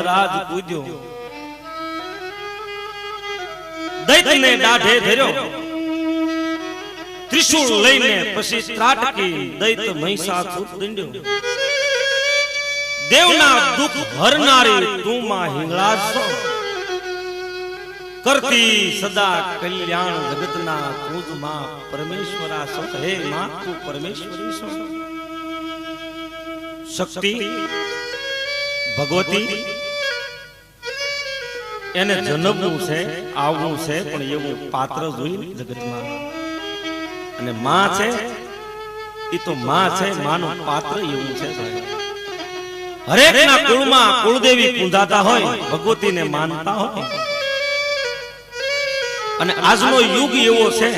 હિંગળાજ કૂદ્યો, દૈત્યને દાઢે ધર્યો, ત્રિશૂળ લઈને પછી ત્રાટકી દૈત્ય મહિષાસુર દંડ્યો. દેવના દુઃખ હરનારી તું માં હિંગળાજ છો, કરતી સદા કલ્યાણ જગતના તું જ માં પરમેશ્વરા છો. હે માં તું પરમેશ્વરી છો. શક્તિ ભગવતી એને જન્મવું છે, આવવું છે, પણ એવું પાત્ર જોઈ જગતમાં. અને માં છે એ તો માં છે, માનું પાત્ર એવું છે. હરેક ના કુળમાં કુળદેવી પૂજાતા હોય, ભગવતીને માનતા હોય. અને આજનો યુગ એવો છે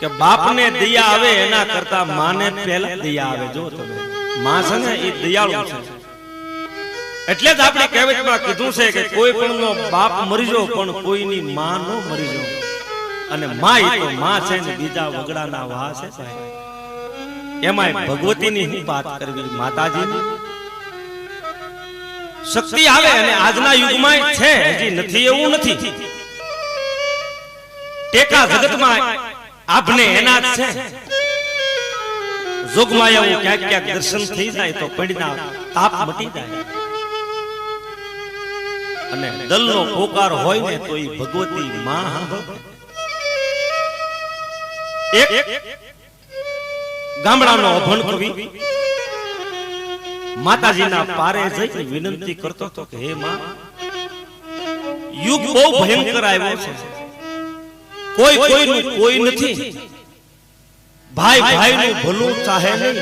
કે બાપને દયા આવે એના કરતા માને પહેલા દયા આવે. જો તમે માં છે ને એ દયાળુ છે. એટલે જ આપણે કહેવતમાં કીધું છે કે કોઈ પણ નો બાપ મરીજો પણ કોઈની માં નો મરીજો. અને માં એ તો માં છે ને બીજા વગડાના વાહ છે. એમાંય ભગવતીની હું વાત કરવી, માતાજીની શક્તિ આવે. અને આજના યુગમાં છે, હજી નથી એવું નથી. ટેકા જગતમાં આપને એના જ છે. જોગમાં એવું ક્યાંક ક્યાંક દર્શન થઈ જાય તો પડીના તાપ મટી જાય. અને દલનો પોકાર હોય ને તો એ ભગવતી માં સાંભળે. એક ગામડાનો અભણ કવિ માતાજીના પારે જઈ વિનંતી કરતો હતો કે હે માં, યુગ બહુ ભયંકર આવ્યો છે. કોઈ કોઈનું કોઈ નથી. ભાઈ ભાઈનું ભલું ચાહે નહીં.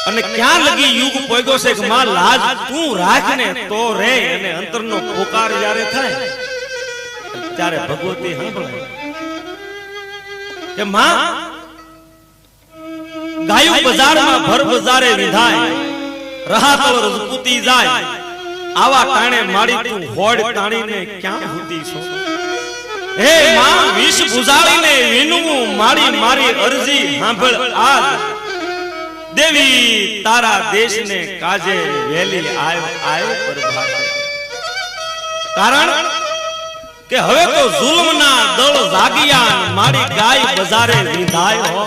અને ક્યાં લગી યુગ પોગ્યો છે કે માં લાજ તું રાખ ને તો રે. અને અંતરનો પોકાર જ્યારે થાય ત્યારે ભગવતી સાંભળે કે માં ગાયું બજારમાં ભર બજારે વિધાય, રહાતળ રજપૂતી જાય. આવા ટાણે મારી તું હોડ તાણીને ક્યાં ભૂતી છો. હે માં વિષ બુઝાળીને વિનવું મારી મારી અરજી સાંભળ આજ. દેવી તારા દેશને કાજે વેલી આય પ્રભાતે. કારણ કે હવે તો જુલ્મના દળ જાગિયા, મારી ગાય બજારે વિધાય હો.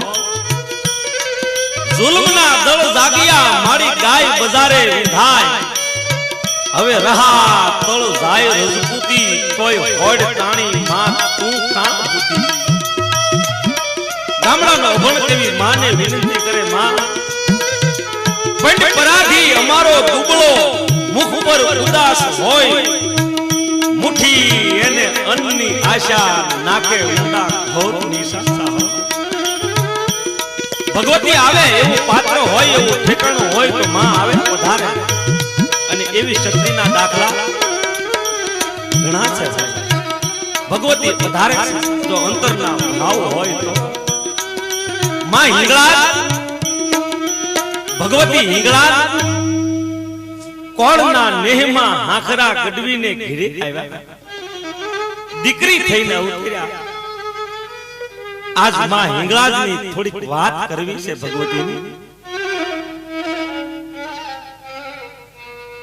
જુલ્મના દળ જાગિયા, મારી ગાય બજારે વિધાય. હવે રહા તળ જાય રજપૂતી, કોઈ હોડ તાણી માં તું કાં ભૂતી. ગામડાનો અભણ કેવી માને વિનંતી કરે, માં પંડ પરાધી અમારો દુબળો, મુખ પર ઉદાસ હોય. મુઠી એને અન્નની આશા, નાકે ઊંડા ઘોરની સાસા. ભગવતી આવે એવું પાત્ર હોય, એવું ઠેકાણું હોય તો માં આવે પધારે. અને એવી શક્તિના દાખલા ઘણા છે. ભગવતી પધારે છે જો અંતરના ભાવ હોય તો. માં હિંગળાજ, ભગવતી હિંગળાજ કોળના નેહમાં હાખરા ગઢવીને ઘેરે આવ્યા. દીકરી થઈને ઉતર્યા. આજ માં હિંગળાજની થોડીક વાત કરવી છે ભગવતીની.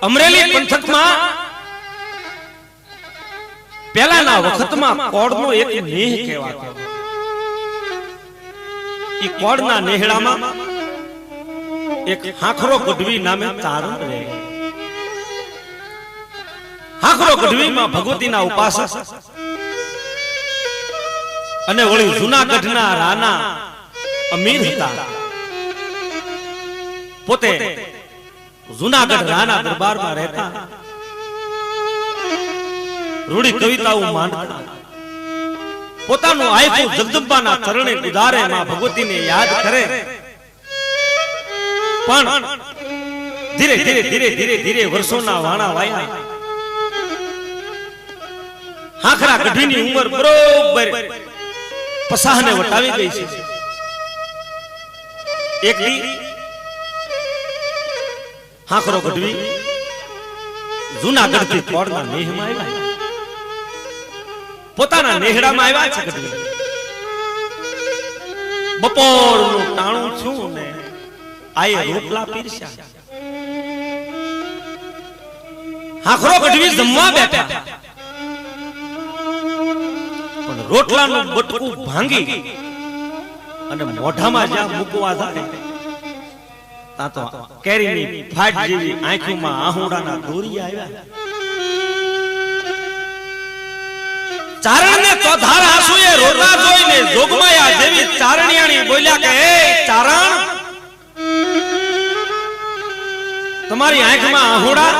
અમરેલી પંથકમાં પહેલાના વખતમાં કોળનો એક નેહ કહેવાતો. એ કોળના નેહડામાં એક હાખરો ગઢવી નામે તારણ રહે. હાખરો ગઢવીમાં ભગવતીના ઉપાસક અને વળી જૂનાગઢના રાણા અમીર હતા. પોતે જૂનાગઢ રાણા દરબારમાં રહેતા, રૂડી કવિતાઓ માનતા. પોતાનું આયખું જગદંબાના ચરણે ગુજારે, માં ભગવતીને યાદ કરે. પણ ધીરે ધીરે ધીરે ધીરે ધીરે વર્ષોના વાણા વાયા. હાખરા ગઢવીની ઉંમર બરોબર 50 ને વટાવી ગઈ છે. એક દી હાખરો ગઢવી જૂનાગઢ થી કોળના નેહમાં આવ્યા. પોતાના નેહડામાં આવ્યા છે ગઢવી. બપોરનું ટાણું છું ને આયે રોટલા પીરસ્યા. હાખરો ગઢવી જમવા બેઠા પણ રોટલાનું બટકું ભાંગી અને મોઢામાં જ્યાં મૂકવા જાય તા તો કેરીની ફાટ જેવી આંખોમાં આહુડાના દોરી આવ્યા. ચારણને તો ધાર આંસુએ રોતા જોઈને જોગમાયા જેવી ચારણિયાણી બોલ્યા કે એ ચારણ, તમારી આંખમાં આહુડા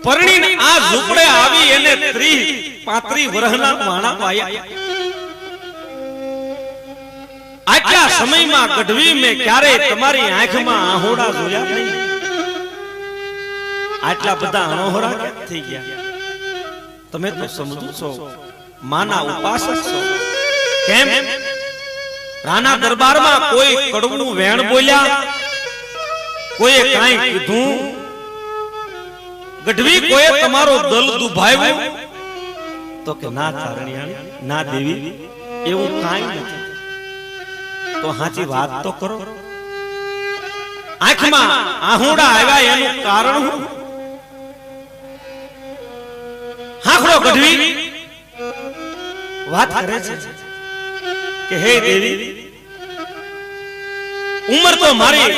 પરણીને આ ઝૂંપડે આવી એને 30-35 વર્ષના માણા પાયા. આટલા સમયમાં ગઢવી મેં ક્યારેય તમારી આંખમાં આહોડા જોયા નહીં. આટલા બધા અણહોરા કેમ થઈ ગયા? તમે તો સમજો છો, માના ઉપાસક છો. કેમ? રાણા દરબારમાં કોઈ કડવું વેણ બોલ્યા, કોઈએ કાંઈ કીધું, ગઢવી કોઈએ તમારો દલ દુભાવ્યું તો કે ના ચારણિયાણી, ના દેવી, એવું કાંઈ નથી. તો સાચી વાત તો કરો. આંખમાં આહુડા આવ્યા એનું કારણ શું? હાખડો ગઢવી વાત કરે છે કે હે દેવી, ઉંમર તો મારી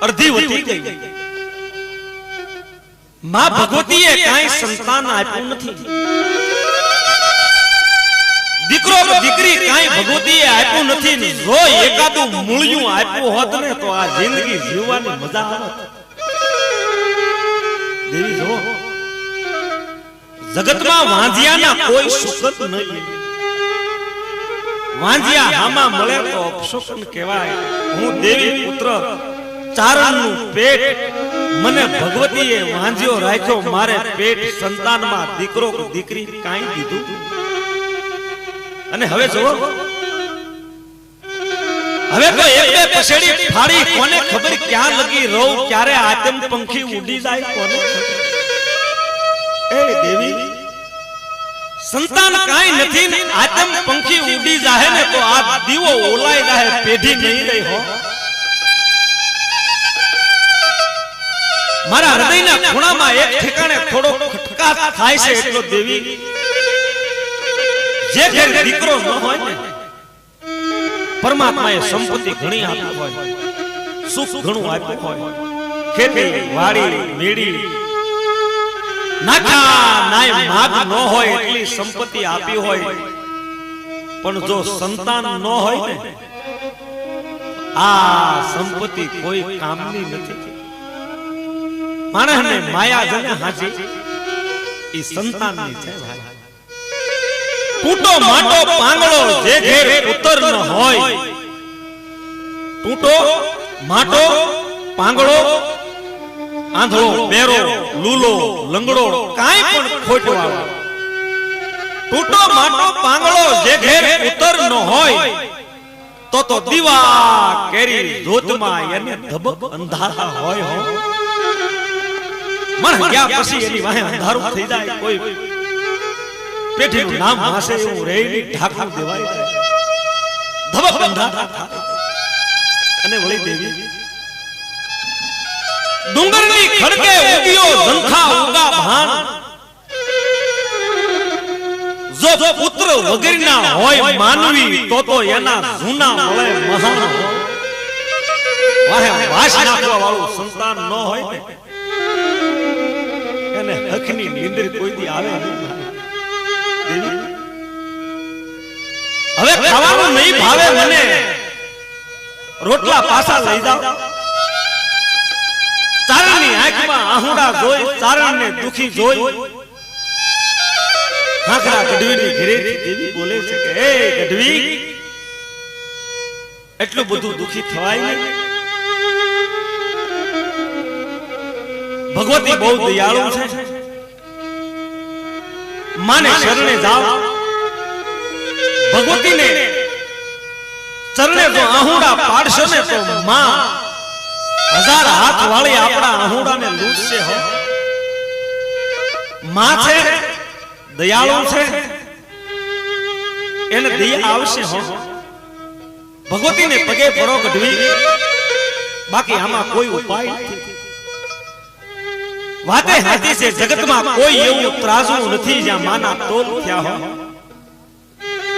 અડધી વધી ગઈ. માં ભગવતીએ કાંઈ સંતાન આપ્યું નથી. દીકરો કે દીકરી કાંઈ ભગવતીએ આપ્યું નથી. જો એકાદું મૂળિયું આપ્યું હોત ને તો આ જિંદગી જીવવાની મજા આવત. દેવી જો, જગતમાં વાંજિયાના કોઈ સુખત નહીં. વાંજિયા હામાં મળે તો અપશોકન કહેવાય. હું દેવી પુત્ર ચારણનું પેટ મને ભગવતીએ વાંજ્યો રાખ્યો. મારે પેટ સંતાનમાં દીકરો કે દીકરી કાંઈ દીધું. અને હવે જો, હવે તો એક બે પછેડી ફાડી કોને ખબર ક્યાં લગી રહું, ક્યારે આતમ પંખી ઉડી જાય કોને ખબર. એ દેવી, સંતાન કાંઈ નથી ને આતમ પંખી ઉડી જાય ને તો આ દીવો ઓલાઈ જાય, પેઢી નહીં રહી હો. મારા હૃદયના ખૂણામાં એક ઠેકાણે થોડો ખટકાટ થાય છે એટલો દેવી, જે ઘેર દીકરો ન હોય ને, પરમાત્માએ સંપત્તિ ઘણી આપી હોય, સુખ ઘણું આપ્યું હોય, ખેતી વાડી મેડી નાખા નાય માગ ન હોય એટલી સંપત્તિ આપી હોય, પણ જો સંતાન ન હોય ને, આ સંપત્તિ કોઈ કામની નથી. માણસને માયા જને હાચી ઈ સંતાનની છે ભાઈ. ટૂટો માટો પાંગળો જે ઘેર પુત્ર ન હોય, ટૂટો માટો પાંગળો આંધળો બેરો લૂલો લંગડો કાંઈ પણ ખોટવાળો, ટૂટો માટો પાંગળો જે ઘેર પુત્ર ન હોય તો દીવા કેરી જોતમાં એને ધબક અંધારા હોય હો. મન ગયા પછી એની વાહે અંધારું થઈ જાય, કોઈ પેઢીનું નામ હાસે એવું રેની ઢાકું દેવાય જાય, ધબક અંધારા થાય. અને વળી દેવી, ડુંગરની ખડકે ઉગ્યો ઝંખા ઉગા ભાન, જો પુત્ર વગરના હોય માનવી તો એના જૂના મળે મહાન. વાહે વાસ નાખવા વાળું સંતાન ન હોય ને, એને હકની નીંદર કોઈ દી આવે નહીં. હવે ખાવાનું નહીં ભાવે મને, રોટલા પાછા લઈ જાઓ. ચારણની આંખમાં આહુડા જોઈ, ચારણને દુખી જોઈ, હાકરા ગઢવીની ઘરેથી દેવી બોલે છે કે હે ગઢવી, એટલું બધું દુખી થવાય નહીં. ભગવતી બહુ દયાળુ છે, માને શરણે જાઓ. ભગવતીને ચરણે જો આહુડા પાડશો ને તો માં 1000 હાથ વાળી આપણા આહુડાને લૂટશે હો. માં છે, દયાળુ છે, એને દયા આવશે હો. ભગવતીને પગે પડો ગઢવી, બાકી આમાં કોઈ ઉપાય નથી. વાતે હાથી છે જગતમાં કોઈ એવું ત્રાજવું નથી જ્યાં માના તોલ થયા હોય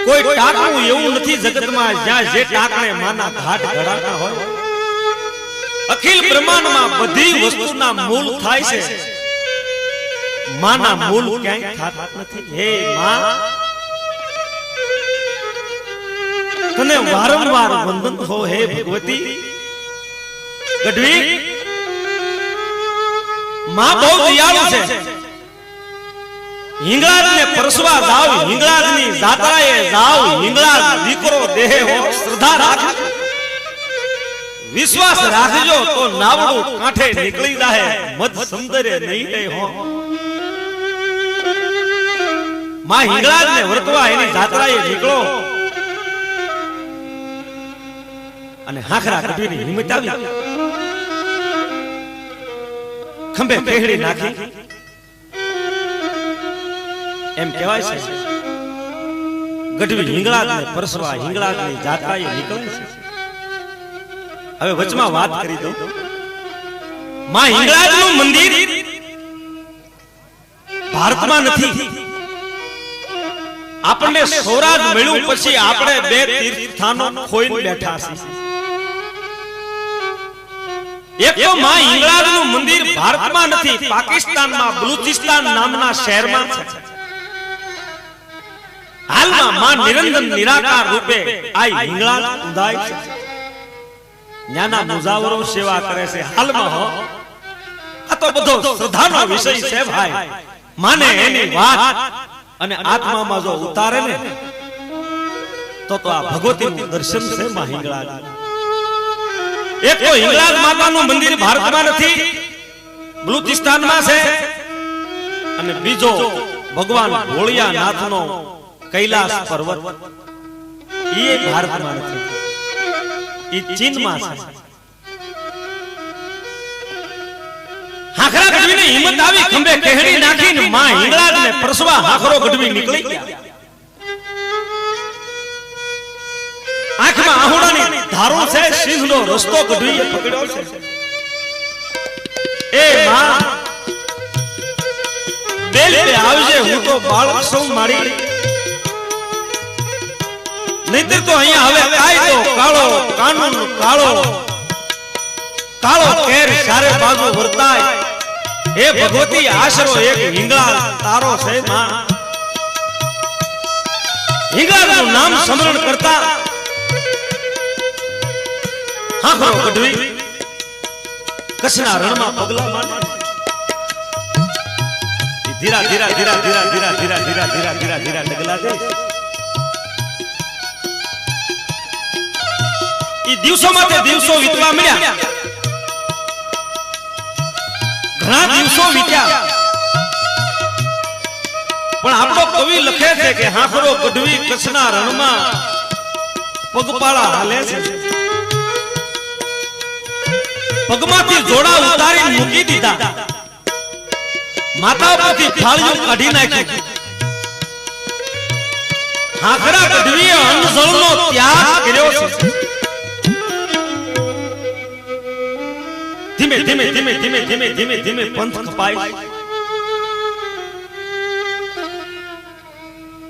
કોઈ ટાકું એવું નથી જગતમાં જ્યાં જે ટાકણે માના ઘાટ ઘડાતા હોય અખિલ બ્રહ્માંડમાં બધી વસ્તુના મૂળ થાય છે માના મૂળ ક્યાંય થાત નથી હે માં તને વારંવાર વંદન હો હે ભગવતી ગઢવી માં બહુ દયાળુ છે હિંગળાજને પરસવા જાવ હિંગળાજની જાત્રાએ જાવ હિંગળાજ દીકરો દેહે હો શ્રદ્ધા રાખ વિશ્વાસ રાખજો તો નાવડું કાંઠે નીકળી જાહે મધ સમુદ્રે નહીં રહે હો માં હિંગળાજને વર્તવા એની જાત્રાએ નીકળો અને હાખરા કઢવીની હિંમત આવી ખંભે પહેરી નાખી એમ કહેવાય છે ગઢવી હિંગળાજને પરસવા હિંગળાજની જાત્રાએ નીકળે છે હવે વચમાં વાત કરી દઉં માં હિંગળાજનું મંદિર ભારતમાં નથી આપણને સ્વરાજ મળ્યું પછી આપણે બે તીર્થસ્થાનો ખોઈને બેઠા છીએ એક તો માં હિંગળાજનું મંદિર ભારતમાં નથી પાકિસ્તાનમાં બલુચિસ્તાન નામના શહેરમાં છે હાલમાં માં નિરંજન નિરાકાર રૂપે આ હિંગળાજ ઉદાય છે ન્યાના મુજાવરો સેવા કરે છે હાલમાં હો આ તો બધો શ્રદ્ધાનો વિષય છે ભાઈ માને એની વાત અને આત્મામાં જો ઉતારે ને તો આ ભગવતીનું દર્શન છે માં હિંગળાજ એક તો હિંગળાજ માતાનું મંદિર ભારતમાં નથી બલુચિસ્તાનમાં છે અને બીજો ભગવાન ભોળિયાનાથનો કૈલાસ પર્વત એ ભારતમાં નથી એ ચીનમાં છે હાખરા ગઢવીની હિંમત આવી ખંભે કહેડી નાખીને માં હિંગળાજને પરસવા હાખરો ગઢવી નીકળી ગયા આંખમાં આહુડાની ધારો છે સિંહનો રસ્તો ગઢવીએ પકડ્યો છે એ માં બેલ પે આવજે હું તો બાળક સૌ મારી નહીતર તો અહીંયા હવે કાયદો કાળો કાનૂન કાળો કાળો કેર ચારે બાજુ વર્તાય હે ભગવતી આશરો એક હિંગળાજ તારો છે માં હિંગળાજનું નામ સ્મરણ કરતા હાખરો ગઢવી કચ્છના રણમાં પગલા માંડે ધીરા ધીરા ધીરા ધીરા ધીરા ધીરા ધીરા ધીરા ધીરા ધીરા ડગલા દે ઈ દિવસોમાં તે દિવસો વીતવા મળ્યા ઘણા દિવસો વીત્યા પણ આપણો કવિ લખે છે કે હાખરો ગઢવી કચ્છના રણમાં પગપાળા હાલે છે પગમાંથી જોડા ઉતારી મૂકી દીધા માથા પરથી થાળીઓ કાઢી નાખી હાખરા ગઢવીએ અન્નજળનો ત્યાગ કર્યો છે ધીમે ધીમે ધીમે ધીમે ધીમે ધીમે ધીમે પંથ કપાય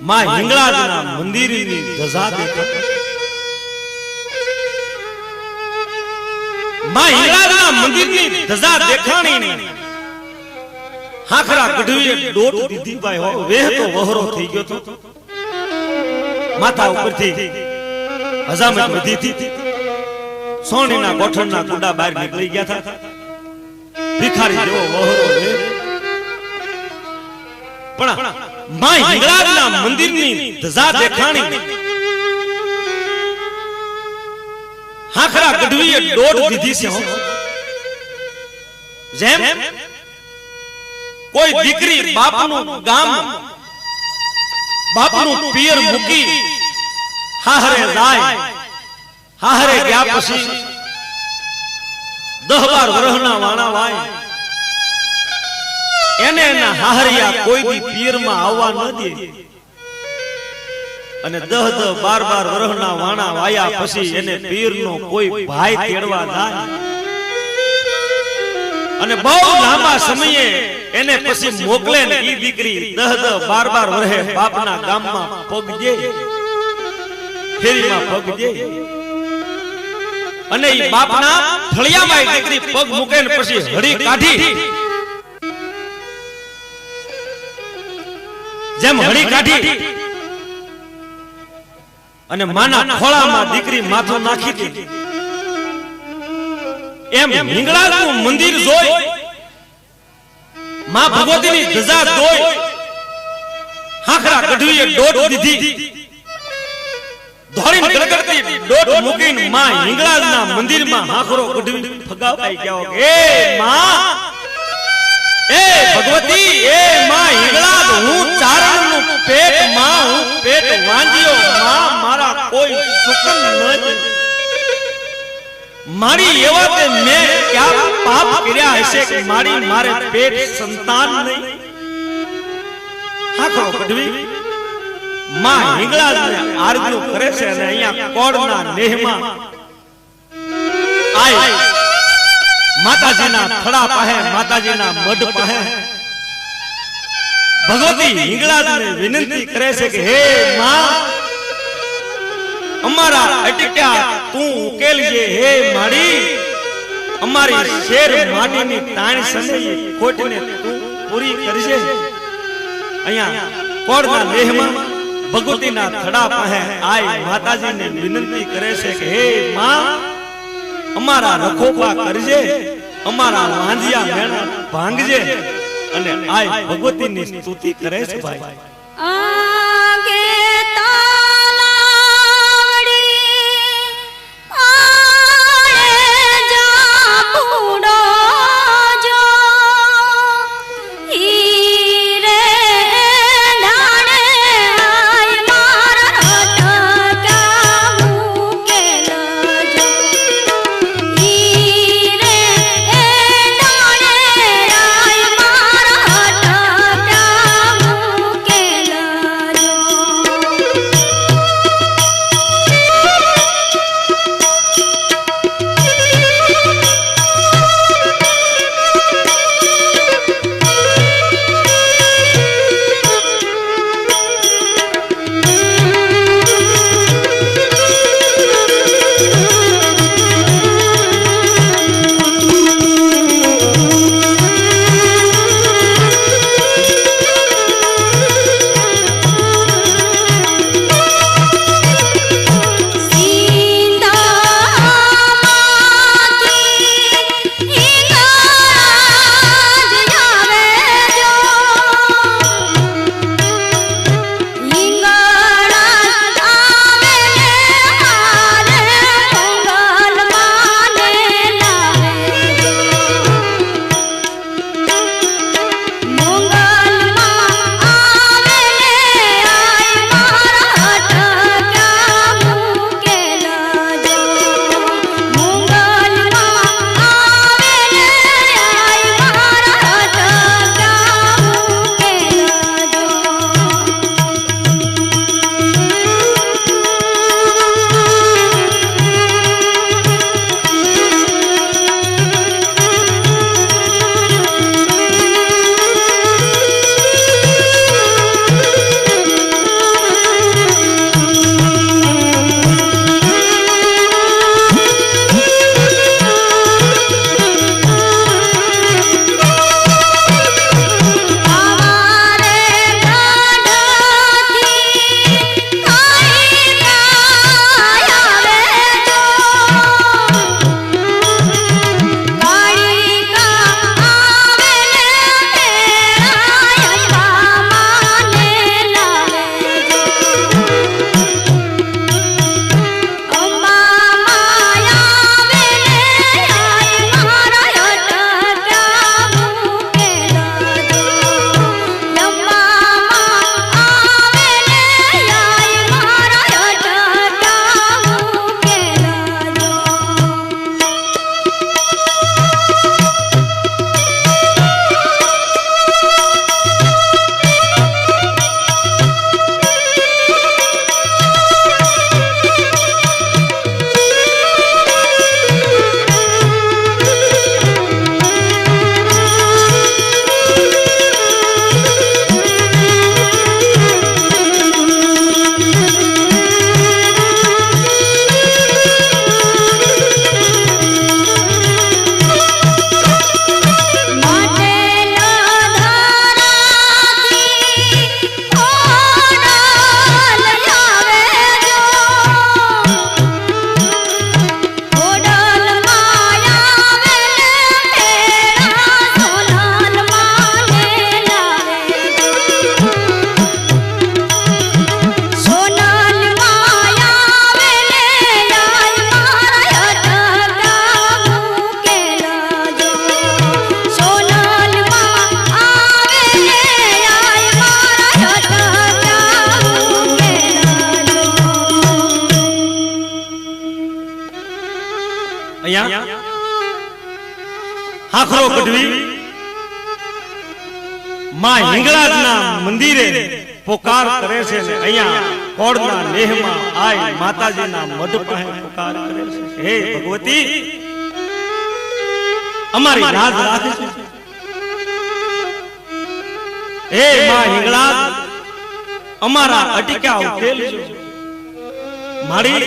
માં હિંગળાજના મંદિરની ધજા દેખાય માં હિંગળાજના મંદિરની ધજા દેખાણી હાખરા ગઢવીએ દોટ દીધી ભાઈ હો વેહતો વહરો થઈ ગયો તો માથા ઉપરથી હજામત વધી હતી સોણીના ગોઠણના કુંડા બહાર નીકળી ગયા હતા ભિખારી જેવો વહરો પણ માં હિંગળાજના મંદિરની ધજા દેખાણી હાખરા ગઢવીએ દોટ દીધી છે જેમ કોઈ દીકરી બાપનું ગામ બાપનું પિયર મૂકી હાહરે જાય હાહરે ગયા પછી 10-12 વર્ષના વાણા વાય એને એના હાહરિયા કોઈ દી પિયરમાં આવવા ન દે અને 10-12 વર્ષના વાણા વાયા પછી એને પિયરનો કોઈ ભાઈ તેડવા જાય અને બહુ લાંબા સમયે એને પછી મોકલે ને ઈ દીકરી 10-12 વર્ષે બાપના ગામમાં પગજે ફેરીમાં પગજે અને ઈ બાપના ફળિયામાં દીકરી પગ મૂકે ને પછી હળી કાઢી જેમ હળી કાઢી અને માના ખોળામાં દીકરી માથું નાખી દીધી એમ હિંગળાજનું મંદિર જોઈ માં ભગવતીની ધજા જોઈ હાખરા કઢવીએ દોટ દીધી ધોરીને ગળગળતી દોટ મૂકીને માં હિંગળાજના મંદિરમાં હાખરો કઢવી ફગાવાઈ ગયો એ માં એ ભગવતી એ માં હિંગળાજ હું ચારણનું પેટ માં હું પેટ વાંજ્યો માં મારા કોઈ સુકન ન મારી એવા તે મેં ક્યાં પાપ કર્યા હશે કે મારી મારે પેટ સંતાન નહીં હાખરો કઢવી માં હિંગળાજને આરજુ કરે છે અને અહીંયા કોડના નેહમાં આય માતાજીના થડા પાસે માતાજીના મઢ પાસે ભગવતી હિંગળાજને વિનંતી કરે છે કે હે માં અમારા અટક્યા તું ઉકેલજે હે માડી અમારી શેર માટીની તાણ સંગી ખોટને તું પૂરી કરજે અહીંયા કોડના દેહમાં ભગવતીના થડા પાસે આય માતાજીને વિનંતી કરે છે કે હે માં અમારા રખોપા કરજે અમારા વાંજિયા મેણા ભાંગજે અને આય ભગવતીની સ્તુતિ કરે છે ભાઈ આગે હાખરો ગઢવી માં હિંગળાજના મંદિરે પોકાર કરે છે ને અહીંયા કોડના નેહમાં આય માતાજીના મઢ પાસે પોકાર કરે છે હે ભગવતી અમારી લાજ રાખજો હે માં હિંગળાજ અમારા અટક્યા ઉકેલજો મારી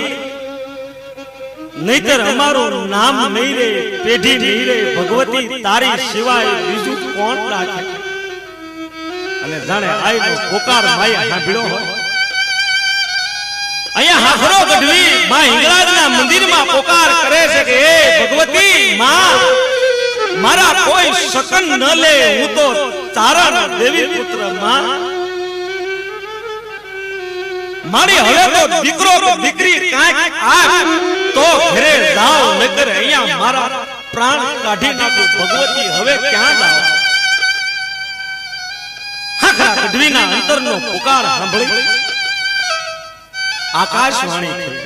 નહીતર અમારું નામ નહીં રે પેઢી નહીં રે ભગવતી તારી સિવાય બીજું કોણ રાખે અને જાણે આઈનો પોકાર માય સાંભળ્યો હોય અહીંયા હાખરો ગઢવી માં હિંગળાજના મંદિરમાં પોકાર કરે છે કે હે ભગવતી માં મારા કોઈ શકન ન લે હું તો તારા દેવી પુત્ર માં મારી હવે તો દીકરો તો દીકરી કાંઈક આ તો ઘરે જાવ નકર અહીંયા મારા પ્રાણ કાઢી નાખો ભગવતી હવે ક્યાં જાવ હાખરા ગઢવીના અંતરનો પુકાર સાંભળી આકાશવાણી થઈ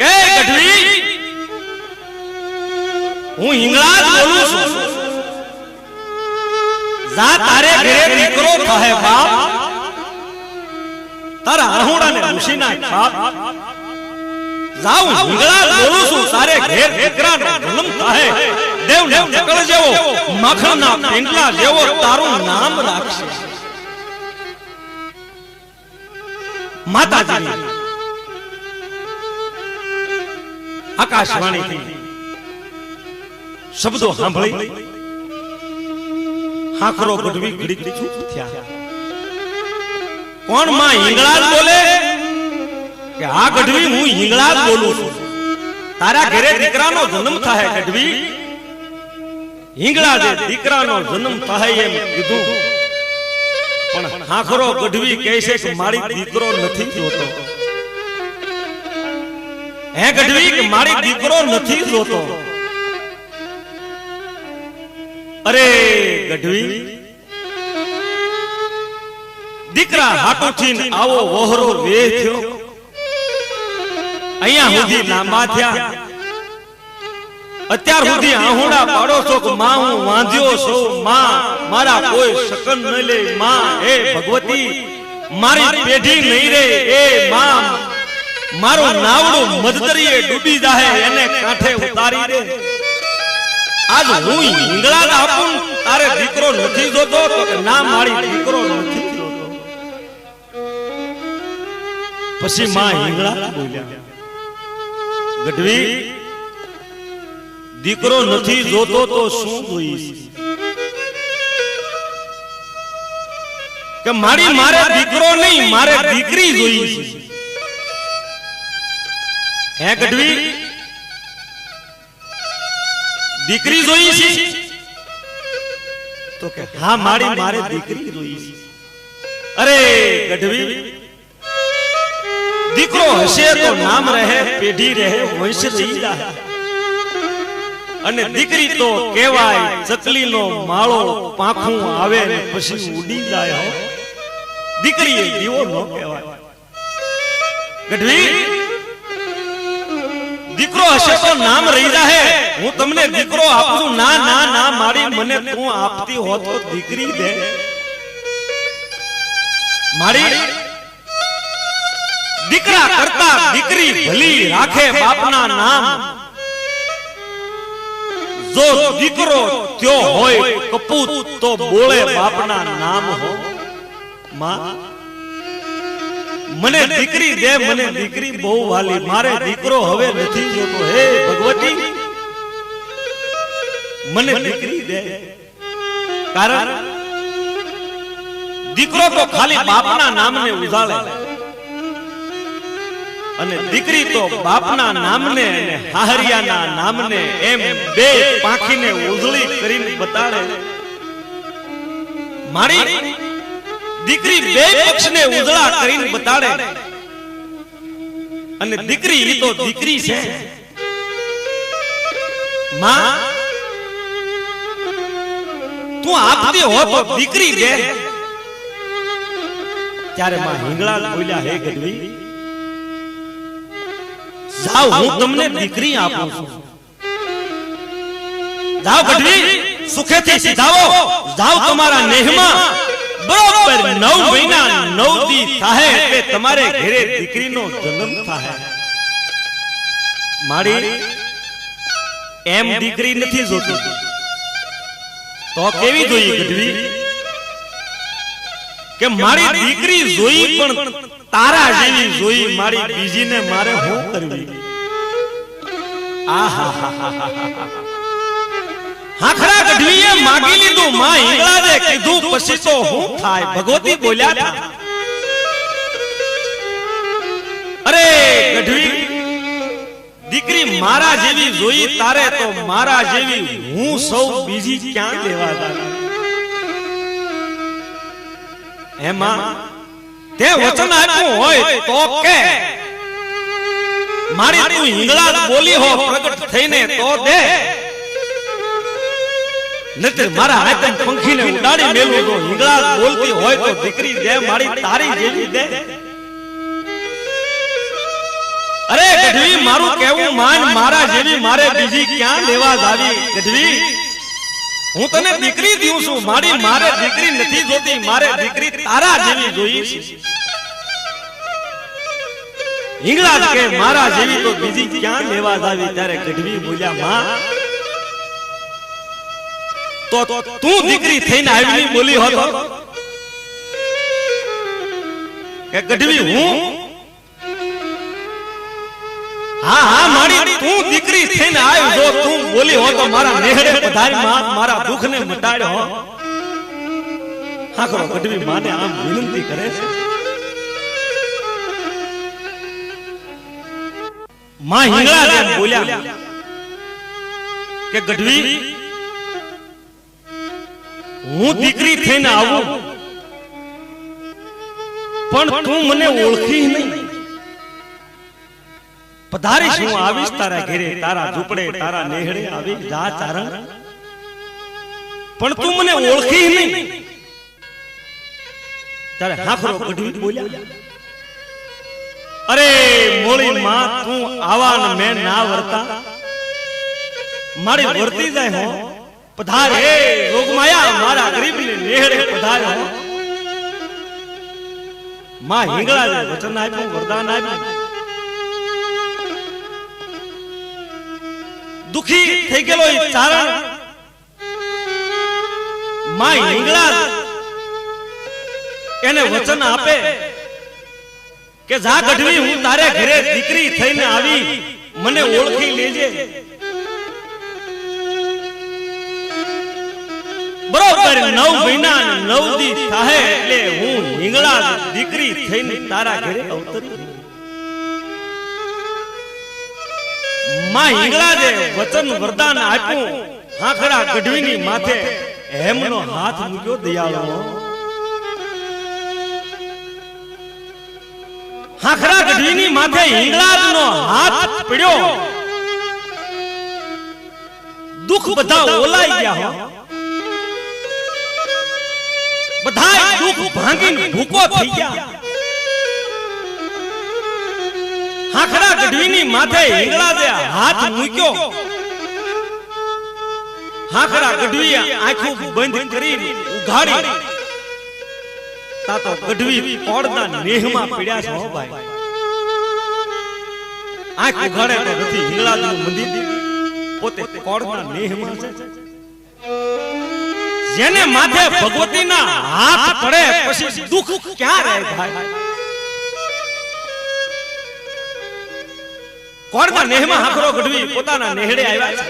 એ ગઢવી હું હિંગળાજ બોલું છું જા તારે ઘરે દીકરો થાય બાપ તારા આહુડાને ઋષિના બાપ જાઉં હિંગળાજ બોલું છું તારે ઘેર દીકરાનો જન્મ થાય દેવને ચકળ જેવો માખણના પેંડલા જેવો તારું નામ રાખશે માતાજી આકાશવાણી થી શબ્દો સાંભળી હાખરો ગઢવી ઘડીક ચૂપ થયા કોણ માં હિંગળાજ બોલે કે આ ગઢવી હું હિંગળાજ બોલું છું તારા ઘરે દીકરાનો જન્મ થાય ગઢવી હિંગળાજે દીકરાનો જન્મ થાય એમ કીધું પણ હાખરો ગઢવી કહે છે કે મારી દીકરો નથી જોતો હે ગઢવી કે મારી દીકરો નથી જોતો અરે ગઢવી દીકરા હાટુથી આવો વહોરો વેહ થયો અહીંયા સુધી લાંબા થયા અત્યાર સુધી આહુડા પાડો છો કે માં હું વાંધ્યો છું માં મારા કોઈ શકન ન લે માં હે ભગવતી મારી પેઢી નહીં રે એ માં મારું નાવડું મધદરીએ ડૂબી જાય એને કાંઠે ઉતારી દે આજ હું હિંગળાજ આપું તારે દીકરો નથી જોતો તો કે ના મારી દીકરો નથી જોતો પછી માં હિંગળાજ બોલ્યા ગઢવી દીકરો નથી જોતો તો શું જોઈશ કે મારે દીકરો નહીં મારે દીકરી જોઈશ હે ગઢવી દીકરી જોઈશ તો કે હા મારે દીકરી જોઈશ અરે ગઢવી દીકરો હશે તો નામ રહે પેઢી રહે વંશ રહી જાય અને દીકરી તો કહેવાય ચકલીનો માળો પાંખું આવે ને પછી ઉડી જાય દીકરી એ દીવો ન કહેવાય ગઢવી દીકરો હશે તો નામ રહી જાય હું તમને દીકરો આપું ના ના ના મારી મને તું આપતી હોત તો દીકરી દે મારી દીકરા કરતા દીકરી ભલી રાખે બાપના નામ જો દીકરો ત્યો હોય કપૂત તો બોલે બાપના નામ હો માં મને દીકરી દે મને દીકરી બહુ વાલી મારે દીકરો હવે નથી જોતો હે ભગવતી મને દીકરી દે કારણ દીકરો તો ખાલી બાપના નામને ઉજાળે અને દીકરી તો બાપના નામને અને હાહરિયાના નામને એમ બે પાંખીને ઉજળી કરીને બતાડે મારી દીકરી બે પક્ષને ઉજળા કરીને બતાડે અને દીકરી ઈ તો દીકરી છે માં તું આપતી હો તો દીકરી દે ત્યારે માં હિંગળાજ બોલ્યા હે ગઢવી જાઓ હું તમને દીકરી આપું છું જાઓ ગઢવી સુખેથી સીધાવો જાઓ તમારા નેહમાં બરોબર 9 મહિના 9 દી થાય એટલે તમારે ઘરે દીકરીનો જન્મ થાય મારી એમ દીકરી નથી જોતી તો કેવી જોઈએ ગઢવી કે મારી દીકરી જોઈ પણ તારા જેવી જોઈ મારી બીજીને મારે શું કરવી હાખરા ગઢવીએ માગી લીધું માં હિંગળાજે કીધું પછી તો શું થાય ભગવતી બોલ્યા હતા અરે ગઢવી દીકરી મારા જેવી જોઈ તારે તો મારા જેવી હું સૌ બીજી ક્યાં લેવા જાઉં એમાં તે વચન આપ્યું હોય તો કે મારી તું હિંગળા બોલી હો પ્રગટ થઈને તો દે નતર મારા હાથે પંખીને ઉડાડી મેલું તો હિંગળા બોલતી હોય તો દીકરી દે મારી તારી જેવી દે અરે ગઢવી મારું કેવું માન મારા જેવી મારે બીજી ક્યાં લેવા જાવી ગઢવી હું તને દીકરી દઉં છું મારી મારે દીકરી નથી જોતી મારે દીકરી તારા જેવી જોઈએ છે હિંગળા કે મારા જેવી તો બીજી ક્યાં લેવા જાવી ત્યારે ગઢવી બોલ્યા માં તો તું દીકરી થઈને આવી બોલી હતો કે ગઢવી હું હા હા મારી તું દીકરી થઈને આવી જો તું બોલી હો તો મારા નેહડે પધારી માં મારા દુઃખને મટાડ્યો હાકરો ગઢવી માને આમ વિનંતી કરે છે માં હિંગળા જેમ બોલ્યા કે ગઢવી હું દીકરી થઈને આવું પણ તું મને ઓળખી નહીં પધારીશ હું આવીશ તારા ઘરે તારા ઝૂંપડે તારા નેહડે આવી જા ચારણ પણ તું મને ઓળખી નહીં તારે હાખરો ગઢવી બોલ્યા અરે મોળી માં તું આવા ને મેં ના વર્તા મારી વર્તી જાય હો પધારે રોગમાયા મારા ગરીબને નેહડે પધારે હો માં હિંગળાએ વચન આપ્યું વરદાન આપ્યું દુખી થઈ ગયેલો એ ચારણ માં હિંગળા એને વચન આપે કે જા ગઢવી હું તારે ઘરે દીકરી થઈને આવી મને ઓળખી લેજે બરોબર 9 મહિના 9 દી થાય એટલે હું હિંગળા દીકરી થઈને તારા ઘરે અવતરી માં હિંગળાજે વચન વરદાન આપ્યું હાખરા ગઢવીની માથે હેમનો હાથ મૂક્યો દયાળો હાખરા ગઢવીની માથે હિંગળાજનો હાથ પડ્યો દુઃખ બધા ઓલાઈ ગયા હો બધા દુઃખ ભાંગીને ભૂકો થઈ ગયા હાખરા ગઢવીની માથે હિંગળાજે હાથ મૂક્યો હાખરા ગઢવીએ આંખો બંધ કરી ઉઘાડી તાતો ગઢવી કોડના નેહમાં પડ્યા છે હો ભાઈ આંખ ઉઘાડે તો નથી હિંગળાજનું મંદિર પોતે કોડના નેહમાં છે જેને માથે ભગવતીના હાથ પડે પછી દુઃખ ક્યાં રહે ભાઈ કોડના નેહમાં હાખરો ગઢવી પોતાના નેહડે આવ્યા છે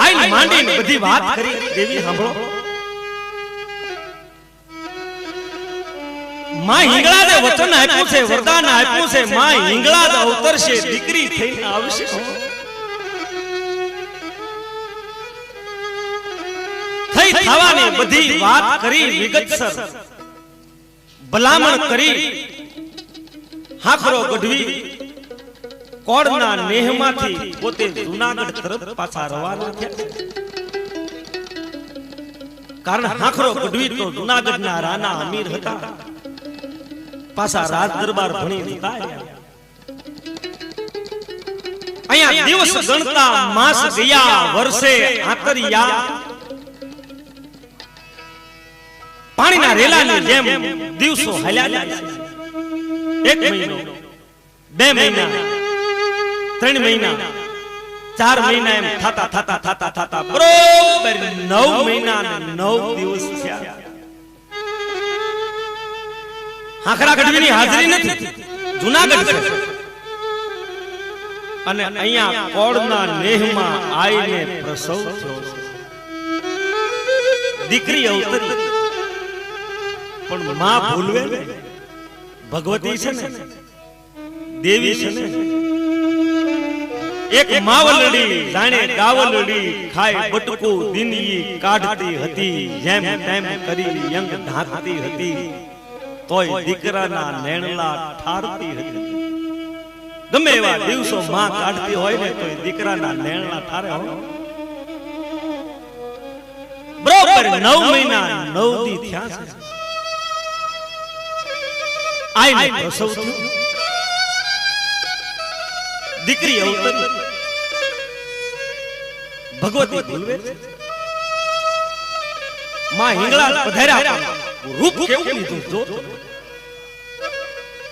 આઈ માંડીને બધી વાત કરી દેવી સાંભળો માં હિંગળાને વચન આપ્યું છે વરદાન આપ્યું છે માં હિંગળા અવતરશે દીકરી થઈને આવશે થઈ થવાની બધી વાત કરી વિગતસર ભલામણ કરી હાખરો ગઢવી કોડના નેહમાંથી પોતે જૂનાગઢ તરફ પાછા રવાના થયા કારણ હાખરો ગઢવી તો જૂનાગઢના રાણા અમીર હતા પાછા રાજ દરબાર ભણી જતા અહીંયા દિવસ ગણતા માસ ગયા વર્ષે આંતરિયા પાણીના રેલાની જેમ દિવસો હાલ્યા જાય છે 1 મહિનો 2 મહિના 3 મહિના 4 મહિના એમ થતા બરોબર 9 મહિના અને 9 દિવસ થયા હાકરા ગઢવીની હાજરી નથી જૂનાગઢ છે અને અહીંયા કોળના નેહમાં આઈને પ્રસવ થયો દીકરી અવતરી પણ માં ભૂલવે ભગવતી છે ને દેવી છે ને એક માવલડી જાણે ગાવલડી ખાય બટકું દિનઈ કાઢતી હતી જેમ તેમ કરી યંગ ઢાંકતી હતી તોય દીકરાના નેણલા ઠારતી હતી ગમે એવા દિવસો માં કાઢતી હોય ને તોય દીકરાના નેણલા ઠારે હોય બરોબર 9 મહિના 9 દી થયા છે આઈને પ્રસવ થયો દીકરી અવતરી ભગવતી ભૂલવે માં હિંગળા પધાર્યા રૂપ કેવું લીધું જો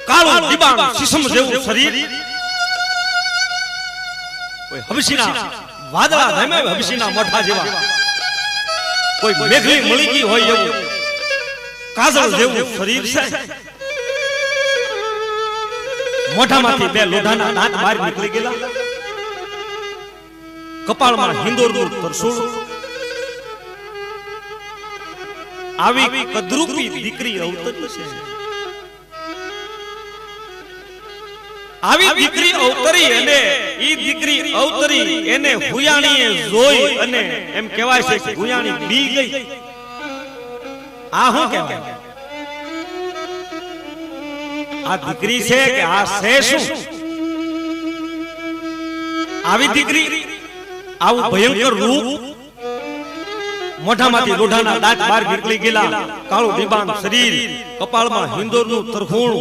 કાળું દીબાણ શીશમ જેવું શરીર કોઈ હબશીના વાદળા ધમે હબશીના મોઢા જેવા કોઈ મેઘલી મળી ગઈ હોય એવું કાજળ જેવું શરીર છે મોઢામાંથી 2 લોઢાના દાંત બહાર નીકળી ગયેલા કપાળમાં હિંદોરનું તરસુળ આવી કદરૂપી દીકરી અવતરી છે આવી દીકરી અવતરી અને ઈ દીકરી અવતરી એને હુયાણીએ જોઈ અને એમ કહેવાય છે કે હુયાણી બી ગઈ આ શું કહેવાય આ દીકરી છે કે આ છે શું આવી દીકરી આવું ભયંકર રૂપ મોઢામાંથી લોઢાના દાંત બહાર નીકળી ગયેલા કાળું દીબાણ શરીર કપાળમાં હિંદોરનું તરખુણ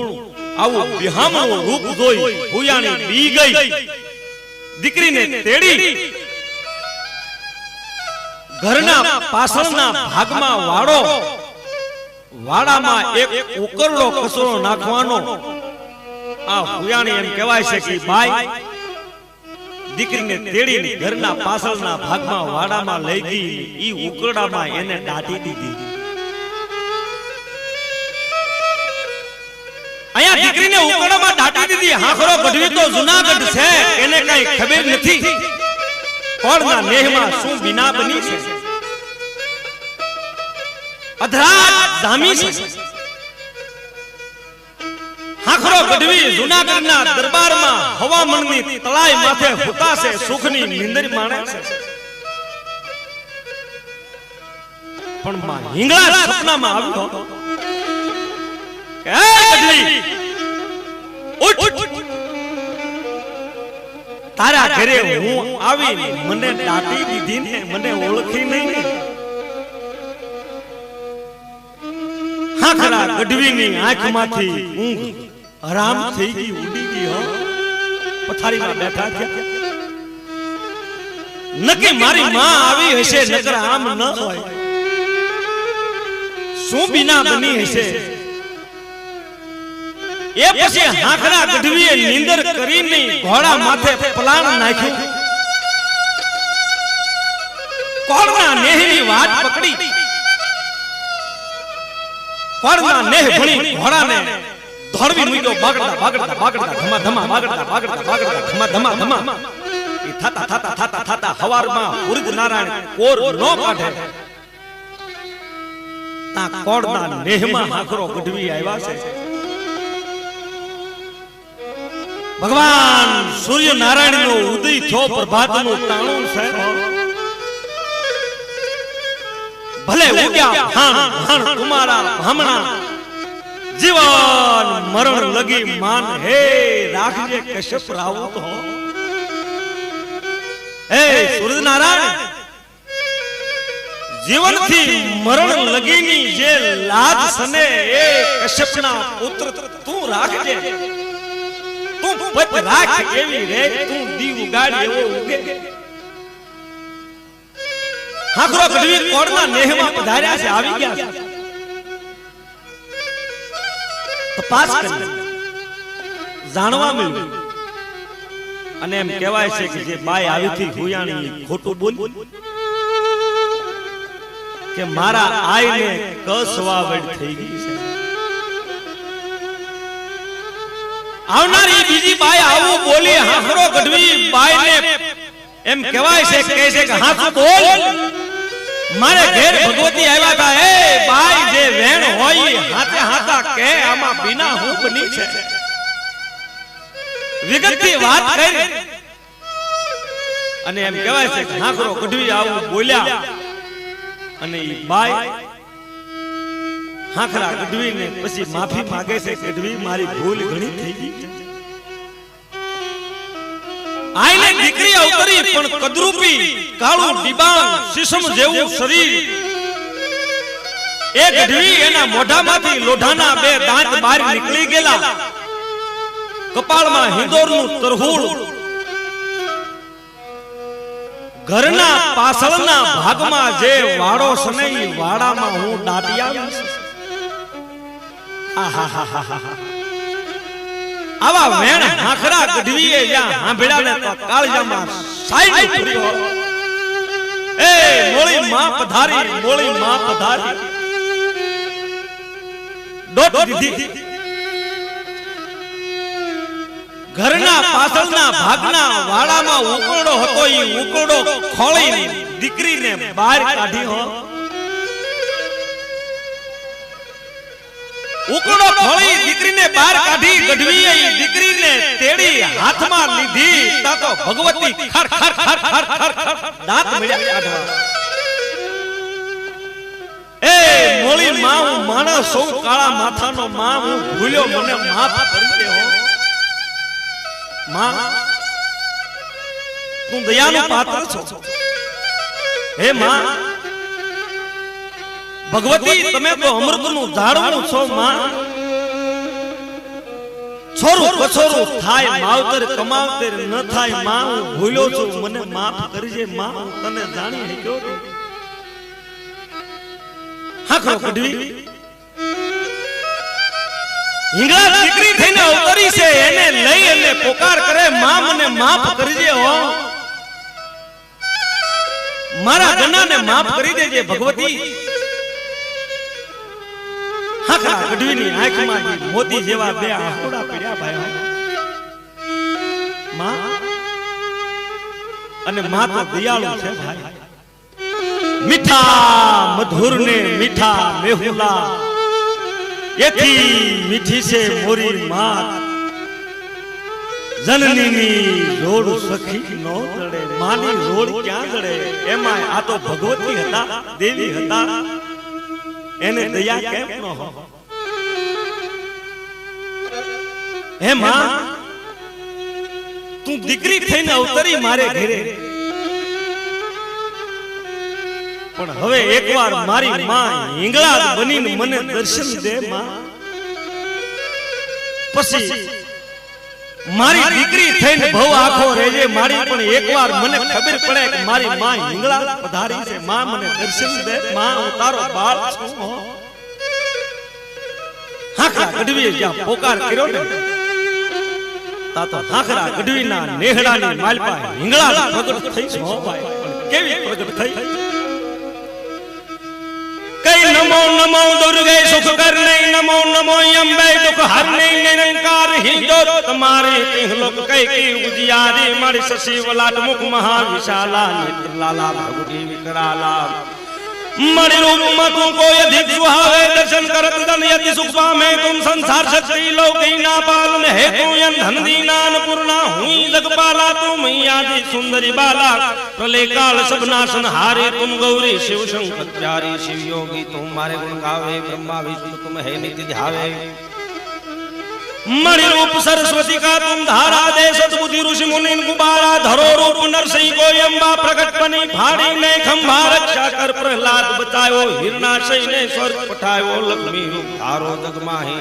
આવું બિહામણું રૂપ જોઈ હુયાણી બી ગઈ દીકરીને તેડી ઘરના પાછળના ભાગમાં વાડામાં એક ઉકરડો કચરો નાખવાનો આ હુયાણી એમ કહેવાય છે કે ભાઈ દીકરીને તેડીને ઘરના પાછળના ભાગમાં વાડામાં લઈ ગઈ ઈ ઉકરડામાં એને દાટી દીધી અહીંયા દીકરીને ઉકરડામાં દાટી દીધી હાખરો ગઢવી તો જૂનાગઢ છે એને કઈ ખબર નથી કોળના નેહમાં શું વિના બની છે અધરા જામી છે હાખરો ગઢવી જૂનાગઢના દરબારમાં હવામણની તળાઈ માથે હુતાશે સુખની નીંદર માણે છે પણ માં હિંગળા સપનામાં આવ્યો કે ગઢવી ઉઠ તારા ઘરે હું આવી મને દાટી દીધી ને મને ઓળખી નહીં હાખરા ગઢવીની આંખમાંથી ઊંઘ હરામ થઈ ગઈ ઉડી ગઈ હો પથારીમાં બેઠા થયા નકે મારી માં આવી હશે નકર આમ ન હોય શું બિના બની હશે એ પછી હાખરા ગઢવીએ નીંદર કરીને ઘોડા માથે પલાણ નાખ્યું કોળના નેહની વાત પકડી કોળના નેહ ભણી ઘોડાને ધોરવી મૂક્યો બાગડતા ધમા ધમા બાગડતા ધમા ધમા એ થતા હવારમાં ઉર્ગ નારાયણ કોર નો કાઢે તા કોળના નેહમાં હાખરો ગઢવી આવ્યા છે ભગવાન સૂર્ય નારાયણ નો ઉદય થયો પ્રભાત નું ટાણું છે ભલે ઉગ્યા હાણ તમારા હમણા જીવન મરણ લગી માન હે રાખજે કશ્યપ રાવત હો હે સૂર્ય નારાયણ જીવન થી મરણ લગીની જે લાજ સને એ કશ્યપના પુત્ર તું રાખજે તું પત રાખ એવી રે તું દીવ ગાડી એવો ઉગે હાખરો ગઢવી કોડના નેહમાં પધાર્યા છે આવી ગયા છે તપાસ કરી જાણવા મળ્યું અને એમ કહેવાય છે કે જે બાઈ આવી થી હુયાણી ખોટું બોલ કે મારા આઈને કસવાવડ થઈ ગઈ છે આવનારી બીજી બાઈ આવું બોલી હાખરો ગઢવી બાઈને એમ કહેવાય છે કહે છે કે હાથ બોલ મારે ઘેર ભગવતી આવ્યા હતા એ બાઈ જે વેણ હોય હાથે હાથા કે આમાં બિના હું બની છે વિગતથી વાત કરી અને એમ કહેવાય છે કે હાખરો ગઢવી આવું બોલ્યા અને ઈ બાઈ હાખરા ગઢવીને પછી માફી માંગે છે ગઢવી મારી ભૂલ ઘણી થઈ ગઈ આઈને દીકરી અવતરી પણ કદરૂપી કાળું ડિબાંગ શીશમ જેવું શરીર એ ગઢવી એના મોઢામાંથી લોઢાના બે દાંત બહાર નીકળી ગયેલા કપાળમાં હિંદોરનું તરહુળ ઘરના પાછળના ભાગમાં જે વાડો સનઈ વાડામાં હું દાટી આવીશ આવા વેણ હાખરા ગઢવીએ જ્યાં હાંભળ્યા ને તો કાળજામાં સાઈડ પડ્યો એ મોળી માં પધારી ડોટ દીધી ઘરના પાછળના ભાગના વાડામાં ઉકરડો હતો ઈ ઉકરડો ખોળી દીકરીને બહાર કાઢી હો ઉકરડો ખોળી દીકરીને બહાર કાઢી ગઢવીએ ઈ દીકરીને તેડી હાથમાં લીધી તા તો ભગવતી ખર ખર ખર ખર ખર દાંત મળ્યા કાઢવા એ મોળી માં હું માણસ સૌ કાળા માથાનો માં હું ભૂલ્યો મને માફ કરી દે હો માં તું દયાનો પાત્ર છો હે માં ભગવતી તમે તો અમૃતનું ઝાડવું છો માં છોરું કછોરું થાય માવતર કમાવતર ન થાય માં હું ભૂલ્યો છું મને માફ કરજે માં હું તને જાણી શક્યો હાખરો ગઢવી હિંગળા દીકરી થઈને અવતરી છે એને લઈ અને પોકાર કરે માં મને માફ કરજે હો મારા ગનાને માફ કરી દેજે ભગવતી હાખરા ગઢવીની આંખમાં મોતી જેવા બે આંખોડા પડ્યા ભાઈ માં અને માં તો દયાળુ છે ભાઈ મીઠા મધુર ને મીઠા મેહુલા એથી મીઠી છે મોરી માત જનનીની જોડ સખી નો જડે માની જોડ ક્યાં જડે એમાં આ તો ભગવતી હતા દેવી હતા એને દયા કેમ ન હો હે માં તું દીકરી થઈને અવતરી મારે ઘરે પણ હવે એકવાર મારી માં હિંગળા બનીને મને દર્શન દે માં પછી મારી દીકરી થઈને ભવ આખો રહેજે મારી પણ એકવાર મને ખબર પડે કે મારી માં હિંગળા પધારી છે માં મને દર્શન દે માં હું તારો બાળ છું હાખરા ગઢવીએ જ્યાં પોકાર કર્યો ને તા તો હાખરા ગઢવીના નેહડાની માલપા હિંગળા પ્રગટ થઈ છે હો ભાઈ કેવી પ્રગટ થઈ કઈ નમો નમો દુર્ગે સુખ કરને નમો નમો અંબે દુખ હરને નિરંકાર હિજો તમારી તિહલોક કઈ કી ઉજિયારી મારી શશી વલાટ મુખ મહા વિશાલા નેત્ર લાલા ભગુડી વિકરાલા મારી રૂપ માં તું કોઈ અધિક સુહાવે દર્શન કરત ધન યતિ સુખ પામે તુમ સંસાર શક્તિ લૌકી ના પાલન હે તું ધન દીના અન્નપૂર્ણા હુઈ જગપાલા તું મૈયાજી સુંદરી બાલા પ્રલય કાળ સબનાશન હારે તુમ ગૌરી शिव शंकर प्यारी शिव योगी तुम मारे गुण गावे ब्रह्मा विष्णु तुम है नित्य ध्यावे मणि रूप सरस्वती का तुम धारा दे सद्बुद्धि ऋषि मुनि गुबारा धरो रूप नरसिंह को यंबा प्रकट बनी फाड़ी ने खंभा रक्षा कर प्रहलाद बचायो हिरणाशय ने स्वर्ग पठायो लक्ष्मी रूप धारो जग माही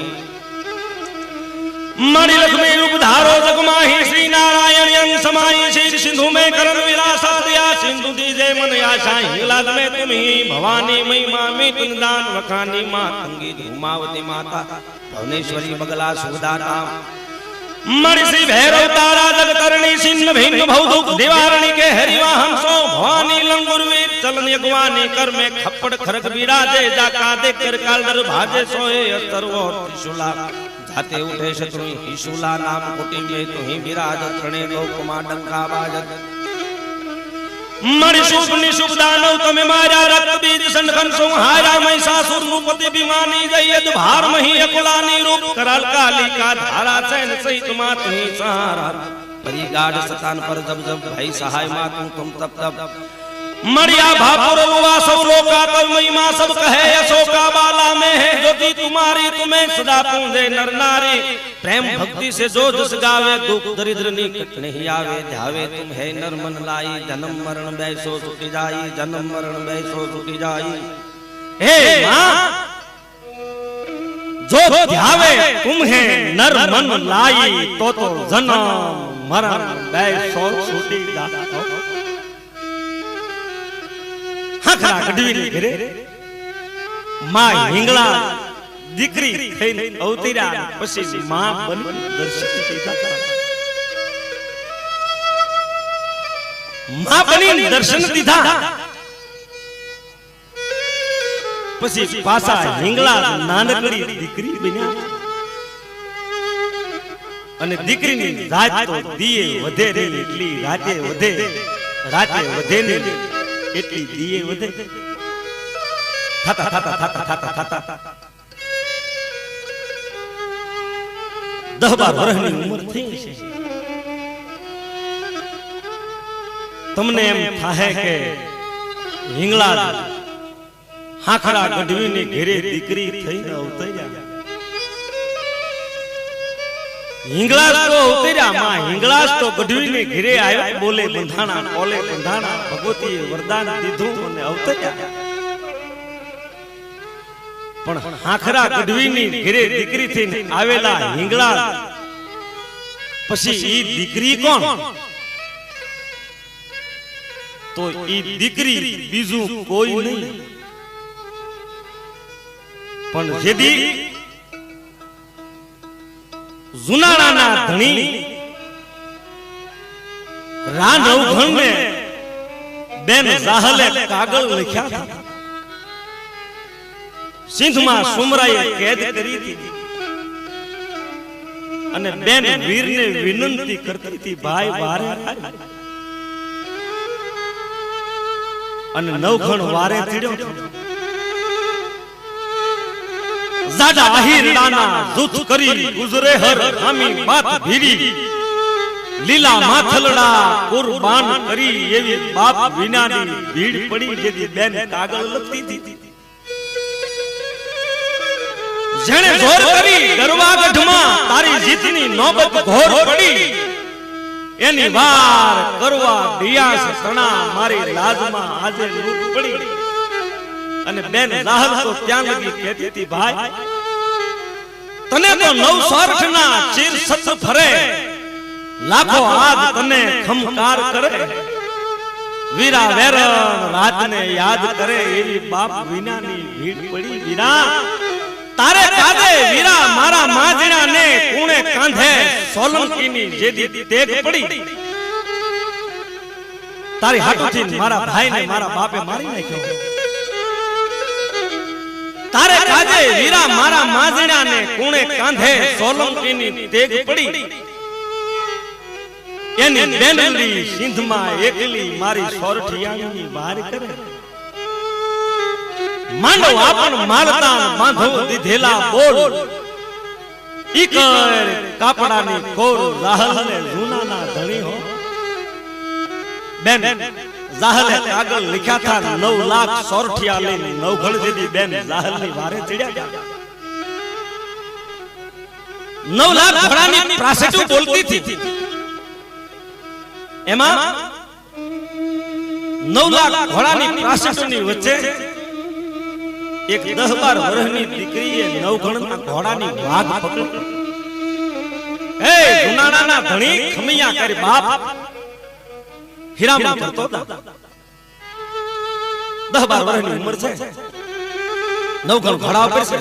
मणि लक्ष्मी रूप धारो जगमाही श्री नारायण यंग समाई श्री सिंधु में करण विलास दिया सिंधु दीजे मन आशा हिंगलाज में तुम्ही भवानी महिमा में तुंदान वखानी मां तंगी धूमावती माता भुवनेश्वरी बगला सुखदाता मणि श्री भैरव तारा जगतरणी सिंह भिन्न भवदुख निवारणी के हरिवा हंसो भवानी लंगुर वीर चलन यगवानी कर में खप्पड़ खरक विराजे जाका दे कर कालदर भाजे सोए सर्वो त्रिशूला जाते उठे शत्रु ईशूला नाम कोटि में तू ही विराज त्रणे लोकमा डंका बाजत मणि शुभ निशुभ दानव तमे मारा रक्त बीज संखन संहारा महिषासुर रूपति विमानी जयद भार मही अकुलानी रूप कराल काली का धारा सैन सहित मात ही सहारा परिगाढ़ सतान पर जब जब भई सहाय मातु तुम तब तब मरिया भापुर रुआ सब लोका तब महिमा सब कहे अशोका बाला में है ज्योति तुम्हारी तुम्हें सदा पूंजे नर नारी प्रेम भक्ति से जो जस गावे दुख दरिद्र निकट नहीं आवे ध्यावे तुम है नर मन लाई जन्म मरण बैसो सुखी जाई जन्म मरण बैसो सुखी जाई हे मां जो ध्यावे तुम है नर मन लाई तो जन्म मरण बैसो सुखी जाई हखरा गढ़वी ने घरे मां हिंगला दीकरी थईने अवतर्या पछी मां बनी दर्शन कीधा मां बनी दर्शन दीधा पछी पासा हिंगला नानकड़ी दीकरी बन्या अने दीकरीनी रात तो दिए वधे रे એટલી રાતે વધે ને એટલી દીએ વધે થાતા 10-12 વર્ષની ઉંમર થઈ છે તમને એમ થાહે કે હિંગલા હાખડા ગઢવીની ઘરે દીકરી થઈને અવતર્યા हिंगलास तो उतर्या मां हिंगलास तो गढ़वीने घरे आयो बोले बंधाना कोले बंधाना भगवती वरदान दीधु ने अवतर्या पण हाखरा गढ़वीनी घरे दीकरी थीने आवेला हिंगला पछी ई दीकरी कोण तो ई दीकरी बीजू कोई नहीं पण जेदी जुनाड़ा धनी रानवघन ने बेन जाहले कागल लिख्या था सिंध में सुमराए कैद करी थी अने बेन वीर ने विनंती करती थी भाई वारे अने नवघन वारे तीड्यो जाडा अहिरडाना जुथ करी गुजरे हर हामी बात भीरी लीला माथलड़ा कुर्बान करी एवी बाप विनानी भीड़ पड़ी जेदी बेन कागल लखती थी जेने जोर करी गरवागढ़मा तारी जीतनी नौबत घोर पड़ी एनी वार करवा दियास सणा मारी लाजमा आजे लूट पड़ी અને બેન રાહલ તો ત્યાં લગી કહેતી હતી ભાઈ તને તો 960 ના ચીર સત ફરે લાખો આજ તને ખમકાર કરે વીરા વેરણ રાતને યાદ કરે એવી બાપ વિનાની ભીડ પડી વીરા તારે કાદે વીરા મારા માજણા ને કુણે કાંધે સોલંકીની જેદી તેગ પડી તારી હાટુથી મારા ભાઈને મારા બાપે મારી નાખ્યો तारे काजे वीरा मारा माजणा ने कुणे कांधे सोलंकीनी तेग पड़ी एनी बेनली सिंध में एकली मारी सोरठियानी बार करे मांडो आपन मालता बांधो दीधेला बोल इकर कापड़ानी कोर राहल ने जूनाना धणी हो बेन जाहले कागल लिखा था 9 लाख सोरठिया लेने नवघण जेदी बेन जाहल नी वारे चढ़्या 9 लाख घोड़ानी प्रासेटू बोलती थी एमा 9 लाख घोड़ानी प्रासेटूनी वच्चे एक 10-12 वर्षनी दीकरीए नवघणना घोड़ानी वाघ पकड़ी એ જુનાણાના ધણી ખમૈયા કરી બાપ હીરામણ કરતો હતા 10-12 વર્ષની ઉંમર છે નવઘણ ઘોડા ઉપર છે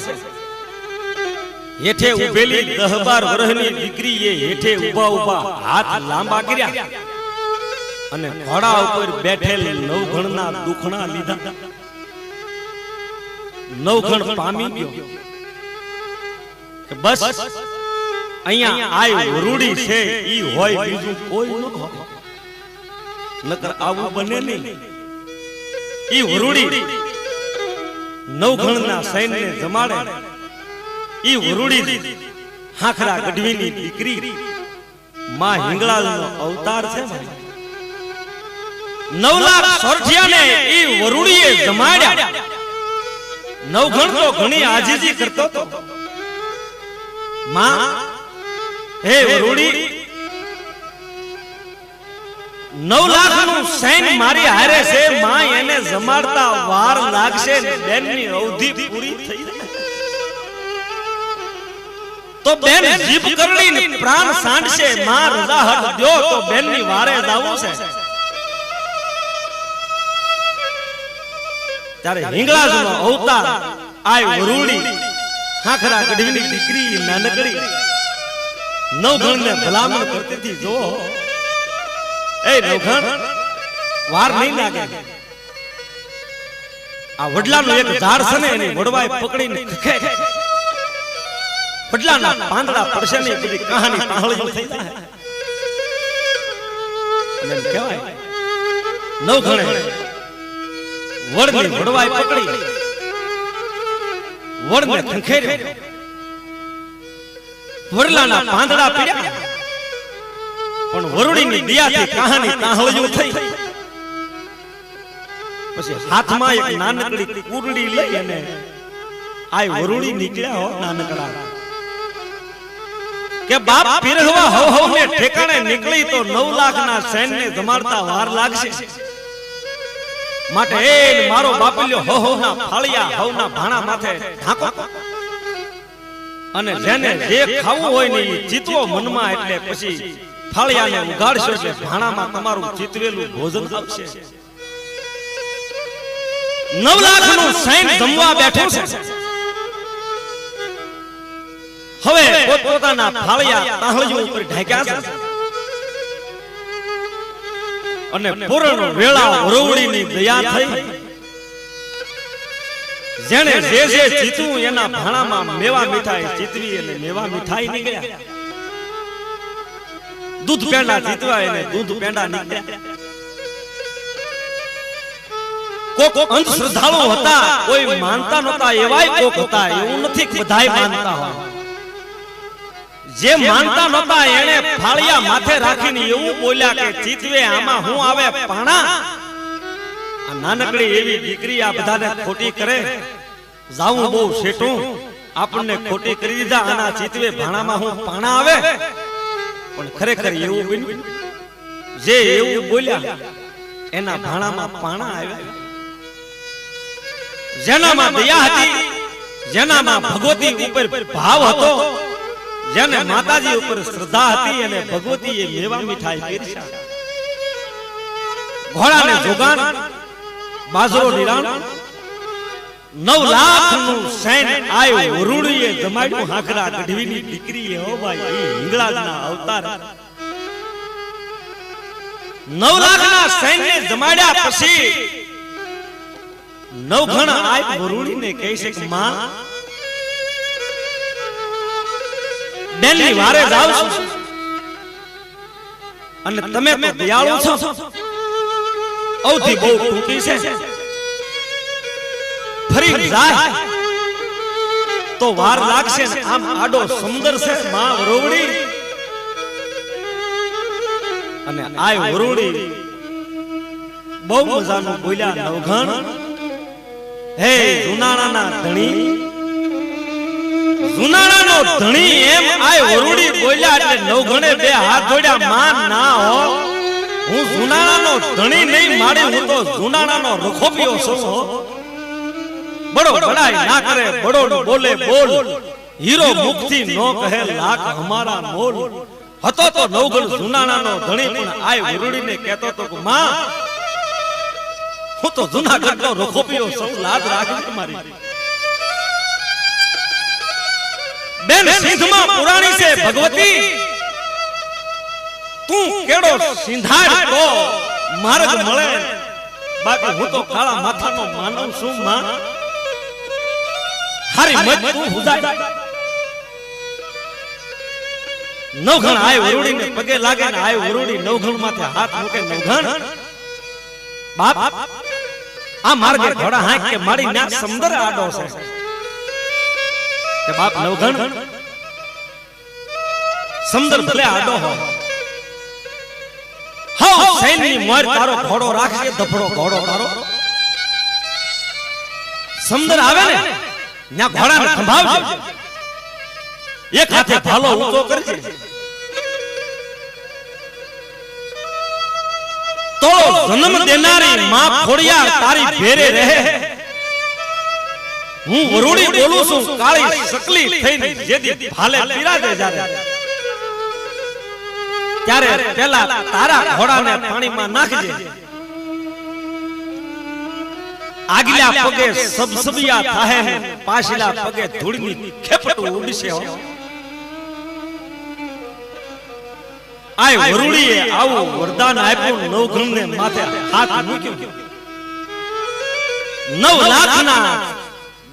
હેઠે ઉભેલી 10-12 વર્ષની દીકરી એ હેઠે ઊભા હાથ લાંબા કર્યા અને ઘોડા ઉપર બેઠેલ નવઘણના દુખણા લીધા નવઘણ પામી ગયો કે બસ અહીંયા આય વરુડી છે ઈ હોય બીજું કોઈ ન હોય નકર આવું બને નહીં ઈ વરુડી નવઘણના સૈન્યને જમાડે ઈ વરુડી હાખરા ગઢવીની દીકરી માં હિંગળાજનો અવતાર છે 9 લાખ સોરઠિયાને ઈ વરુડીએ જમાડ્યા નવઘણ તો ઘણી આજીજી કરતો હતો માં હે વરુડી 9 લાખનું સૈન્ય મારી હારે છે માં એને જમાડતા વાર લાગશે ને બેનની અવધિ પૂરી થઈ તો બેન જીભ કરડીને પ્રાણ સાંડશે માં રજા હટ દ્યો તો બેનની વારે જાવું છે ત્યારે હિંગળાજનો અવતાર આય વરુડી હાખરા ગઢવીની દીકરી નાનકડી નવઘણને ભલામણ કરતી હતી જો એ નવઘણ વાર નહીં લાગે આ વડલાનું એક ઝાડ છે ને એની વડવાય પકડીને ખખે વડલાના પાંદડા પડશે ને બધી કહાની તાહળી થઈ જાય અને કહેવાય નવઘણે વડની વડવાય પકડી વડને ખંખેર્યો વડલાના પાંદડા પીડ્યા પણ વરુડીની દયાથી કહાની તાહળિયું થઈ પછી હાથમાં એક નાનકડી કુરડી લઈ અને આય વરુડી નીકળ્યા હો નાનકડા કે બાપ પીરહવા હવ ને ઠેકાણે નીકળી તો 9 લાખના સૈન્યને જમાડતા વાર લાગશે માટે એ મારો બાપલ્યો હવના ફાળિયા હવના ભાણા માથે ઢાંકો અને જેને જે ખાવું હોય ને ઈ ચિતવો મનમાં એટલે પછી ફાળિયાને ઉગાડશો એટલે ભાણામાં તમારું ચિતવેલું ભોજન આવશે 9 લાખનું સૈન્ય જમવા બેઠું છે હવે પોતપોતાના ફાળિયા તાહળીઓ ઉપર ઢાંક્યા છે અને પૂર્ણ વેળા વરુડીની દયા થઈ જેને જે જે ચિતવું એના ભાણામાં મેવા મીઠાઈ ચિતવી અને મેવા મીઠાઈ નીકળ્યા દૂધ પેંડા ચિતવા એને દૂધ પેંડા નીકળ્યા કોક અંધ શ્રદ્ધાળુ હતા કોઈ માનતા નહોતા એવાય કોક હતા એવું નથી કે બધાય માનતા હોય જે માનતા નહોતા એને ફાળિયા માથે રાખીને એવું બોલ્યા કે ચિતવે આમાં હું આવે પાણા આ નાનકડી એવી દીકરી આ બધાને ખોટી કરે જાવું બહુ શેઠું આપણને ખોટી કરી દીધા આના ચિતવે ભાણામાં હું પાણા આવે પણ ખરેખર એવું બન્યું જે એવું બોલ્યા એના ભાણામાં પાણા આવ્યા જેનામાં દયા હતી જેનામાં ભગવતી ઉપર ભાવ હતો જેને માતાજી ઉપર શ્રદ્ધા હતી અને ભગવતીએ મેવા મીઠાઈ પીરસ્યા ઘોડાને જોગાન બાજરો નિરાણ 9 લાખનું સૈન્ય આય વરુડીએ જમાડ્યું હાખરા ગઢવીની દીકરીએ હો ભાઈ એ હિંગળાજના અવતાર 9 લાખના સૈન્ય જમાડ્યા પછી નવઘણ આય વરુડીને કહે છે કે માં બેનની વારે જાવ છું અને તમે તો દયાળુ છો અવધિ બહુ ટૂંકી છે ફરી જાય તો વાર લાગશે ને આમ આડો સુંદર છે માં વરુડી અને આય વરુડી બહુ મજાનું બોલ્યા નવઘણ હે જુનાણાના ધણી જુનાણાનો ધણી એમ આય વરુડી બોલ્યા એટલે નવઘણે બે હાથ જોડ્યા માં ના હો હું જુનાણાનો ધણી નહીં માડી હું તો જુનાણાનો રખોપિયો છું બડો બડાઈ ના કરે બડો બોલે બોલ હીરો મુખથી નો કહે લાખ અમારા મોલ હતો તો નવગણ જુનાણાનો ધણી પણ આય વરુડીને કહેતો તો કે માં હું તો જુનાગઢનો રખોપિયો સૌ લાજ રાખી તમારી બેન સિંધમાં પુરાણી છે ભગવતી તું કેડો સિંધાડ તો માર્ગ મળે બાકી હું તો કાળા માથાનો માનવ છું માં હારી મત તું હુજાય નવઘણ આય વરુડીને પગે લાગે ને આય વરુડી નવઘણ માથે હાથ મૂકે નવઘણ બાપ આ માર્ગે ઘોડા હાંક કે મારી ના સમંદર આડો છે કે બાપ નવઘણ સમંદર ભલે આડો હોય હા સૈન્યની મોર તારો ઘોડો રાખે ધફડો ઘોડો તારો સમંદર આવે ને ન્યા ઘોડાને સંભાળજો એક હાથે ભાલો ઊંચો કરજે તો જન્મ દેનારી માં ખોડિયાર તારી ભેરે રહે હું વરુડી બોલું છું કાળી સકલી થઈને જેદી ભાલે પીરાજે જારે ત્યારે પેલા તારા ઘોડાને પાણીમાં નાખજે આગલા પગે સબસબિયા થાહે ને પાછલા પગે ધૂળની ખેપટું ઉડશે હો આય વરુડીએ આવું વરદાન આપ્યું નવઘણને માથે હાથ મૂક્યો 9 લાખના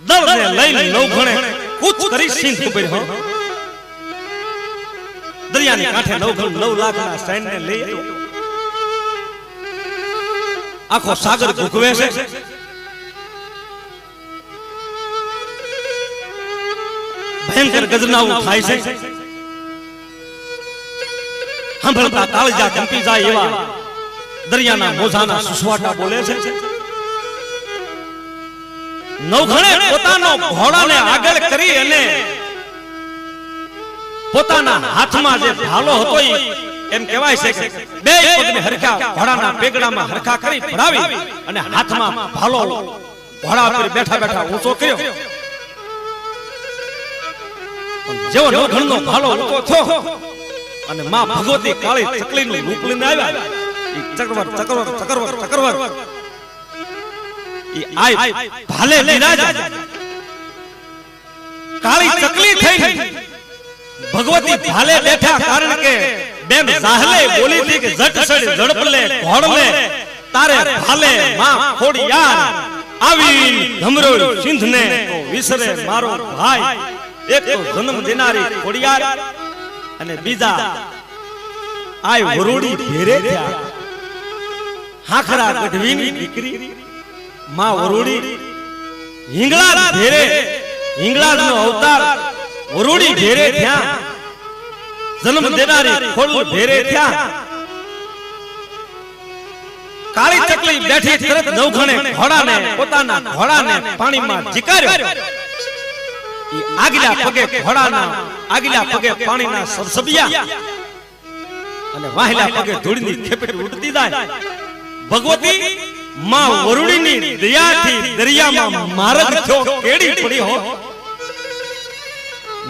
દળને લઈને નવઘણે કૂચ કરી સિંધ ઉપર હો દરિયાની કાંઠે નવઘણ 9 લાખના સૈન્યને લઈ આવ્યો આખો સાગર ભૂકવે છે ભયંકર ગજનાઓ થાય છે સાંભળતા કાળજા કંપી જાય એવા દરિયાના મોજાના સુસવાટા બોલે છે નવઘણે પોતાનો ઘોડાને આગળ કરી અને પોતાના હાથમાં જે ભાલો હતો એમ કહેવાય છે કે બે પગને હરખા ઘોડાના પેગડામાં હરખા કરી ભરાવી અને હાથમાં ભાલો ઘોડા પર બેઠા બેઠા ઊંચો કર્યો જેવો નવઘણનો ભાલો ઊંચો થયો અને માં ભગવતી કાળી ચકલીનું રૂપ લઈને આવ્યા ઈ ચકરવર ચકરવર ચકરવર ચકરવર ઈ આય ભાલે બિરાજ કાળી ચકલી થઈને ભગવતી ભાલે બેઠા કારણ કે બેન સાહલે બોલી હતી કે જટ સડ ઝડપલે ઘોડલે તારે ભાલે માં ખોડિયાર આવી ધમરો સિંધને તો વિસરે મારો ભાઈ એક તો જન્મ દેનારી ખોડિયાર અને બીજા આય વરુડી ભેરે થયા હાખરા ગઢવીની દીકરી માં વરુડી હિંગળા ભેરે હિંગળાનો અવતાર વરુડી ભેરે થયા જન્મ દેનારી ખોડ ભેરે થયા કાળી ચકલી બેઠી તરત નવઘણે ઘોડાને પોતાના ઘોડાને પાણીમાં જીકાર્યો આગલા પગે ઘોડાના આગલા પગે પાણીના સબસબિયા અને વાહલા પગે ધૂળની ખેપટી ઉડતી જાય ભગવતી માં વરુડીની દયાથી દરિયામાં માર્ગ થયો કેડી પડી હો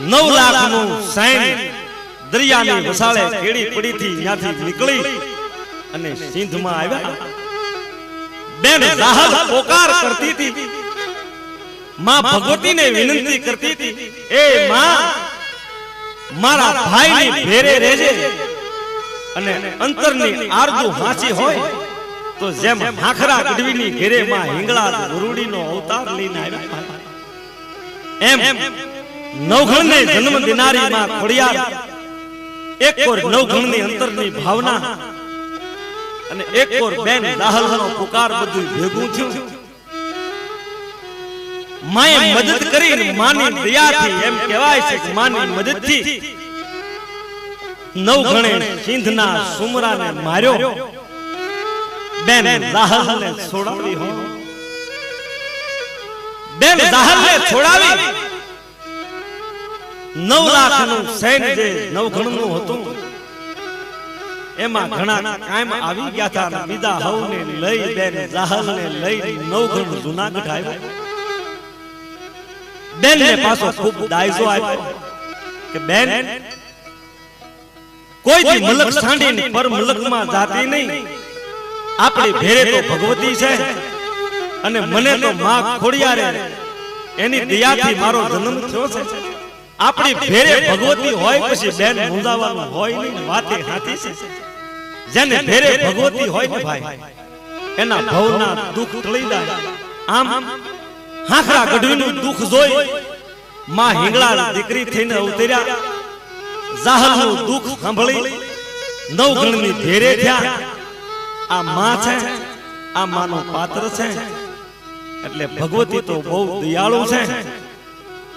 9 લાખનું સૈન્ય દરિયાની વસાળે કેડી પડીથી ત્યાંથી નીકળી અને સિંધમાં આવ્યા બેન જાહલ પોકાર કરતી હતી માં ભગવતીને વિનંતી કરતી હતી એ માં મારા ભાઈની ભેરે રહેજે અને અંતરની આરજુ હાચી હોય તો જેમ હાખરા ગઢવીની ઘેરે માં હિંગળા વરુડીનો અવતાર લઈને આવ્યા એમ નવઘણને જન્મ દેનારી માં ખોડિયાર એક ઓર નવઘણની અંતરની ભાવના અને એક ઓર બેન દાહલનો પુકાર બધું ભેગું થયું માએ મદદ કરી માની દયાથી એમ કહેવાય છે કે માની મદદથી નવઘણે સિંધના સુમરાને માર્યો બેન દાહલને છોડાવી હો બેન દાહલને છોડાવી 9 લાખનું સૈન્ય જે નવઘણનું હતું એમાં ઘણા કાયમ આવી ગયા હતા બીજા હવને લઈ બેન દાહલને લઈ નવઘણ જૂનાગઢ આવ્યા બેન ને પાછો ખૂબ દાયજો આપ્યો કે બેન કોઈ દી મલક સાંડીને પર મલકમાં જાતી નહીં, આપણી ભેરે તો ભગવતી છે અને મને તો માં ખોડિયારે એની દયાથી મારો જન્મ થયો છે. આપણી ભેરે ભગવતી હોય પછી બેન મૂંઝાવાનું હોય નહીં, વાતે હાથી છે. જેને ભેરે ભગવતી હોય ને ભાઈ એના ભવના દુઃખ ટળી જાય. આમ હાખરા ગઢવીનું દુઃખ જોઈ માં હિંગળા દીકરી થઈને અવતર્યા. જાહલનું દુઃખ સાંભળી નવગણની ભેરે થયા. આ માં છે, આ માનો પાત્ર છે. એટલે ભગવતી તો બહુ દયાળુ છે.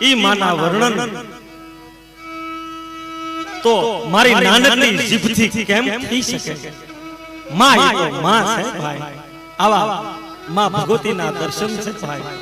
ઈ માના વર્ણન તો મારી નાનકડી જીભથી કેમ થઈ શકે? માં ઈ તો માં છે ભાઈ. આવા માં ભગવતીના દર્શન છે ભાઈ.